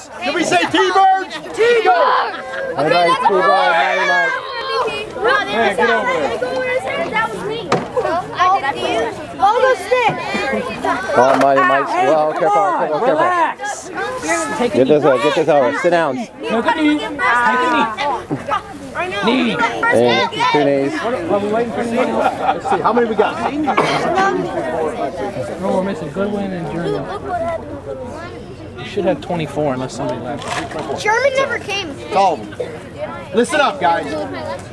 T-Birds! Did we say T-Birds? T-Birds! Everybody, T-Bird, Mighty Mike. Man, get over there. That was me. Hold the stick. Oh, Mighty Mike's. Well, careful. Relax. Get this over. Sit down. Take a knee. Take a knee. And 2 knees. Are we waiting for the knee? Let's see, how many we got? No, we're missing Goodwin and German. You should have 24 unless somebody left. German never came. All of them. Listen up, guys.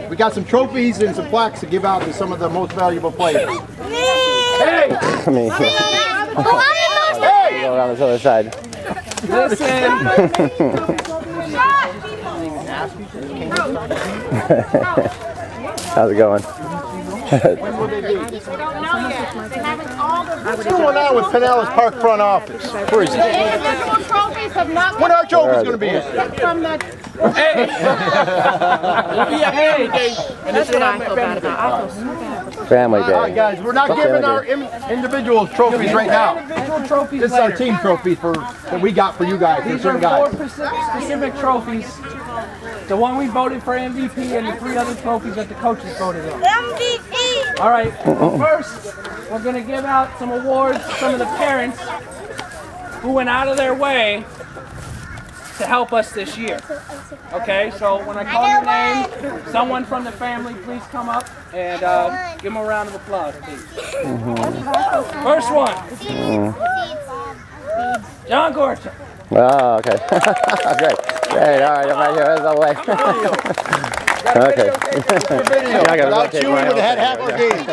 We got some trophies and some plaques to give out to some of the most valuable players. Hey! I mean, Hey! go around this other side. Listen! How's it going? What's going on with Pinellas Park front office? Where is it? When are our trophies going to be in? Hey! That's what I feel bad about. Family Day. All right, guys, we're not giving our individual trophies right now. This is our team trophy that we got for you guys, for These certain are guys. 4 specific trophies. The one we voted for MVP and the 3 other trophies that the coaches voted on. MVP! All right, first, we're going to give out some awards to some of the parents who went out of their way to help us this year. Okay, so when I call your name, someone from the family, please come up and give them a round of applause, please. First one, John Gorton. Oh, okay. Great. Great. All right, I'm right here. That's the way. Okay. Without you, we would have had half our game.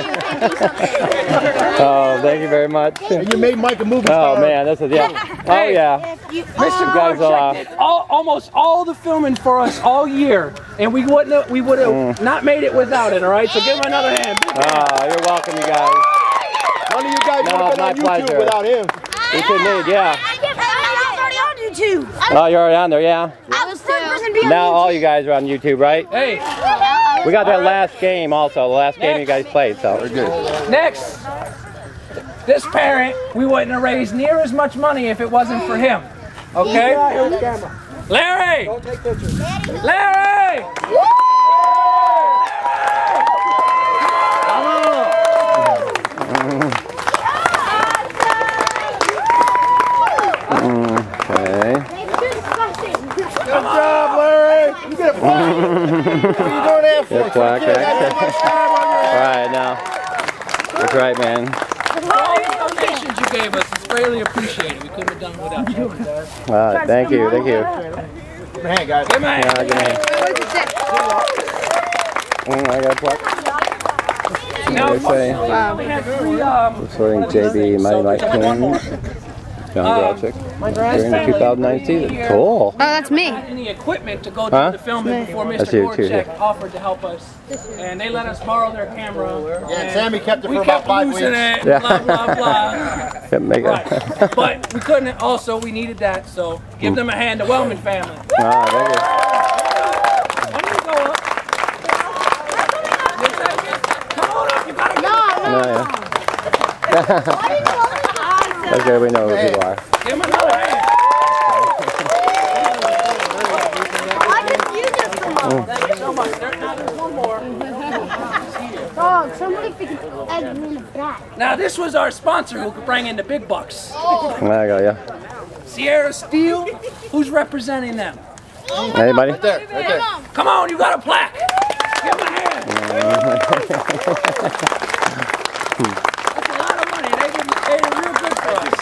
Oh, thank you very much. And you made Mike a movie star. Oh man, this is Hey, Oh yeah. Mr. guys Gorchak did almost all the filming for us all year, and we would have not made it without it. All right, so give him another hand. Oh, you're welcome, you guys. None of you guys would have been on YouTube pleasure. without him. We could need, yeah. YouTube. Oh, you're already on there, yeah. I was third person to be on Now YouTube. all you guys are on YouTube, right? Hey, We got that last game also, the last game you guys played, so we're good. next, this parent, we wouldn't have raised near as much money if it wasn't for him. Okay? Larry! Don't take pictures. Larry! Okay. Good job, Larry. You get a plaque. What are you doing that for? Good plaque, You got right? that much time on your All head. right, now. That's right, man. All the donations you gave us is greatly appreciated. We couldn't have done without you. All right, thank you, thank you. Give a hand, guys. Give him a hand. Yeah, good man. I got a plaque. Now, What do they say? we had 3 Sorting JV Mighty Mike King. John Gorchak. During the 2009 season. Cool. Oh, that's me. any equipment to go Huh? do the filming before That's Mr. you too, Gorchak yeah. offered to help us, and they let us borrow their camera. Yeah, and Sammy kept it we for about kept 5 losing weeks. it, Yeah. blah blah blah. Couldn't make Right, it. but we couldn't. Also, we needed that, so give them a hand, the Wellman family. Ah, thank you. Why don't you go up? Come on up, you gotta go. No, yeah. That's good, we know who people are. Give them another hand. Thank you so much. There's one more. Oh, somebody figured egg me in the back. Now, this was our sponsor who could bring in the big bucks. There you go, yeah. Sierra Steel, who's representing them? Anybody? Right there, right there. Come on, you got a plaque. Give them a hand. That's a lot of money. They did real good for us.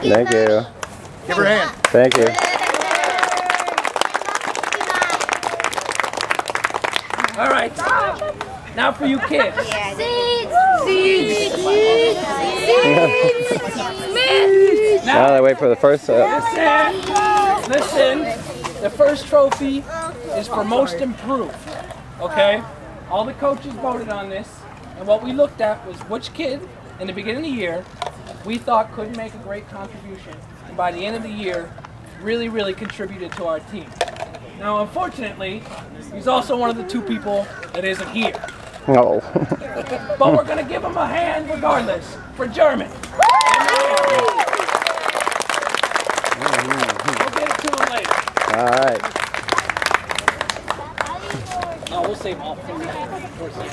Thank you. Give her a hand. Thank you. All right. Now for you kids. Seeds. Now they wait for the first. Listen. The first trophy is for most improved. Okay? All the coaches voted on this, and what we looked at was which kid in the beginning of the year we thought could make a great contribution, and by the end of the year, really contributed to our team. Now, unfortunately, he's also one of the 2 people that isn't here. No. But we're going to give him a hand regardless for German. save all three. Yeah, we all know who's gonna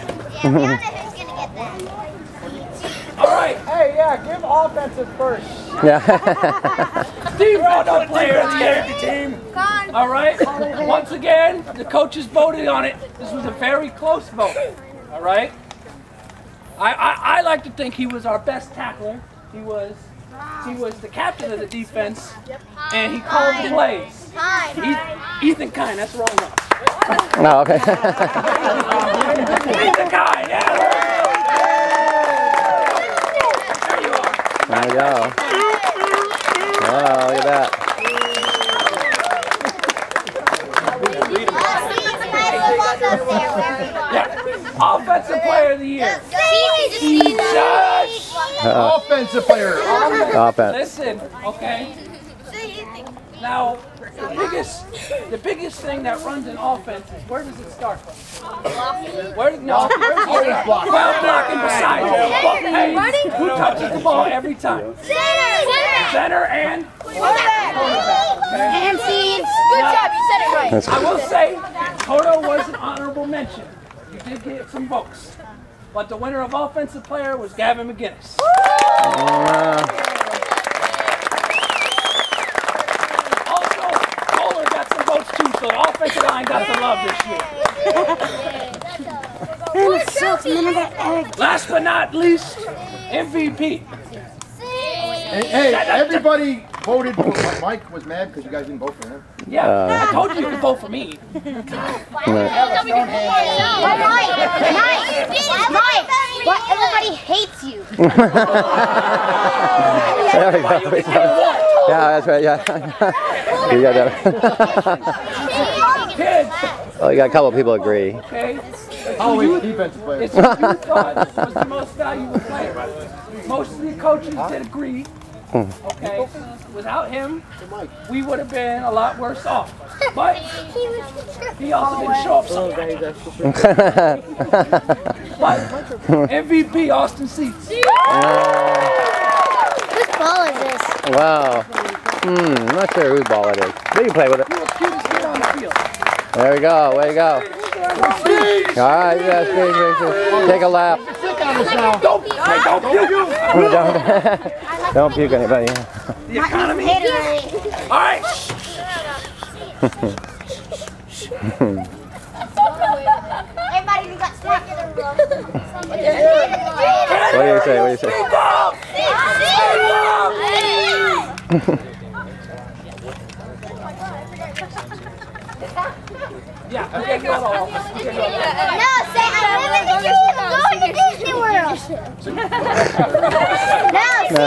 get that. All right. Hey, yeah, give offensive first. Yeah. Steve Rono player of the year. Team. All right. Once again, the coaches voted on it. This was a very close vote. All right. I like to think he was our best tackler. He was the captain of the defense, and he called the plays. Ethan Kine. That's wrong. Oh, okay. Ethan Kine. Yeah. There we go. Oh, look at that. Yeah. Offensive player of the year. Offensive player. Offense. Listen, okay. Now, the biggest thing that runs an offense is where does it start? Where's it blocking. Well, blocking beside you. Hey, who touches the ball every time? Center and And seeds. Good job, you said it right. That's I good. will say, Toto was an honorable mention. You did get some votes. But the winner of offensive player was Gavin McGinnis. Also, Kohler got some votes too, so the offensive line got some love this year. Last but not least, MVP. Hey, everybody voted for Mike was mad because you guys didn't vote for him. Yeah, I told you you could vote for me. Mike, but everybody hates you. There we go. Yeah, that's right. Yeah. You got that. Kids, Oh, you got a couple of people agree. okay? Always defensive player. It's who you thought was the most valuable player. Most of the coaches did agree. Okay, without him, we would have been a lot worse off. But he also didn't show up sometimes. But MVP Austin Seats. Whose ball is this? Wow. I'm not sure whose ball it is. But you can play with it. He was cutest kid on the field. There we go. Way to go. All right, yes, take a lap. Don't puke. Don't puke anybody. The economy. All right. Everybody who got smacked in the room. What do you say? What do you say? Yeah, okay, go all. No, say I really think you should go to Disney World. No, say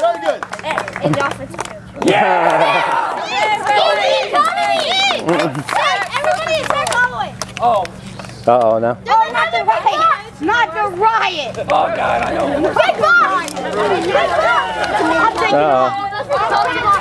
Very good. in the offensive. Yeah! Everybody except Cowboy. Oh, Uh-oh, no. Oh, not the riot. Not the riot. oh God, I know. Good ball. I'm taking Uh-oh. ball.